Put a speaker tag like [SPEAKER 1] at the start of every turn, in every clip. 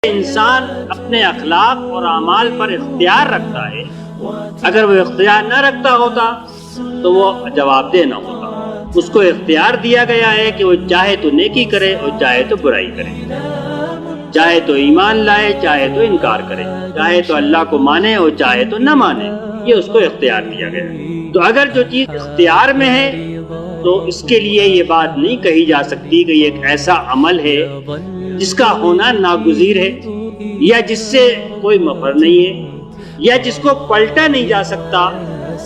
[SPEAKER 1] انسان اپنے اخلاق اور اعمال پر اختیار رکھتا ہے، اگر وہ اختیار نہ رکھتا ہوتا تو وہ جواب دہ نہ ہوتا۔ اس کو اختیار دیا گیا ہے کہ وہ چاہے تو نیکی کرے اور چاہے تو برائی کرے، چاہے تو ایمان لائے چاہے تو انکار کرے، چاہے تو اللہ کو مانے اور چاہے تو نہ مانے، یہ اس کو اختیار دیا گیا ہے۔ تو اگر جو چیز اختیار میں ہے تو اس کے لیے یہ بات نہیں کہی جا سکتی کہ یہ ایک ایسا عمل ہے جس کا ہونا ناگزیر ہے، یا جس سے کوئی مفر نہیں ہے، یا جس کو پلٹا نہیں جا سکتا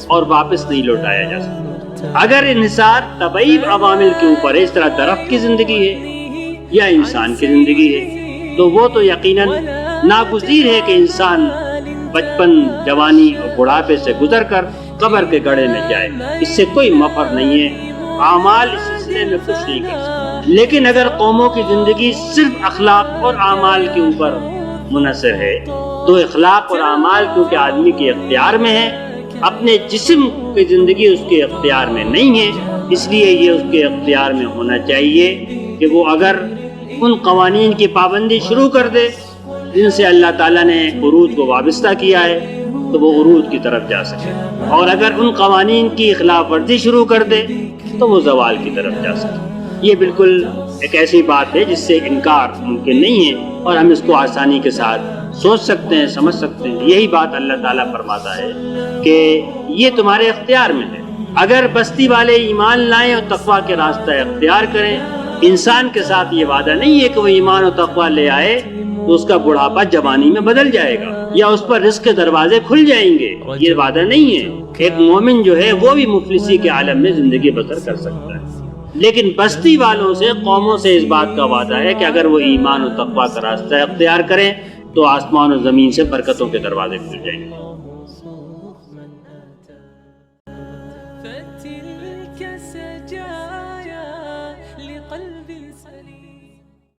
[SPEAKER 1] اور واپس نہیں لوٹایا جا سکتا۔ اگر انحصار طبعی عوامل کے اوپر ہے، اس طرح درخت کی زندگی ہے یا انسان کی زندگی ہے، تو وہ تو یقیناً ناگزیر ہے کہ انسان بچپن، جوانی اور بڑھاپے سے گزر کر قبر کے گڑھے میں جائے، اس سے کوئی مفر نہیں ہے، اعمال اس سلسلے میں کچھ نہیں کر سکتے۔ لیکن اگر قوموں کی زندگی صرف اخلاق اور اعمال کے اوپر منحصر ہے تو اخلاق اور اعمال کیونکہ آدمی کے اختیار میں ہے، اپنے جسم کی زندگی اس کے اختیار میں نہیں ہے، اس لیے یہ اس کے اختیار میں ہونا چاہیے کہ وہ اگر ان قوانین کی پابندی شروع کر دے جن سے اللہ تعالیٰ نے عروج کو وابستہ کیا ہے تو وہ عروج کی طرف جا سکے، اور اگر ان قوانین کی خلاف ورزی شروع کر دے تو وہ زوال کی طرف جا سکے۔ یہ بالکل ایک ایسی بات ہے جس سے انکار ممکن نہیں ہے، اور ہم اس کو آسانی کے ساتھ سوچ سکتے ہیں، سمجھ سکتے ہیں۔ یہی بات اللہ تعالیٰ فرماتا ہے کہ یہ تمہارے اختیار میں ہے، اگر بستی والے ایمان لائیں اور تقویٰ کے راستہ اختیار کریں۔ انسان کے ساتھ یہ وعدہ نہیں ہے کہ وہ ایمان اور تقویٰ لے آئے تو اس کا بڑھاپا جوانی میں بدل جائے گا یا اس پر رزق کے دروازے کھل جائیں گے، یہ وعدہ نہیں ہے۔ ایک مومن جو ہے وہ بھی مفلسی کے عالم میں زندگی بسر کر سکتا ہے، لیکن بستی والوں سے، قوموں سے اس بات کا وعدہ ہے کہ اگر وہ ایمان و تقویٰ کا راستہ اختیار کریں تو آسمان و زمین سے برکتوں کے دروازے کھل جائیں گے۔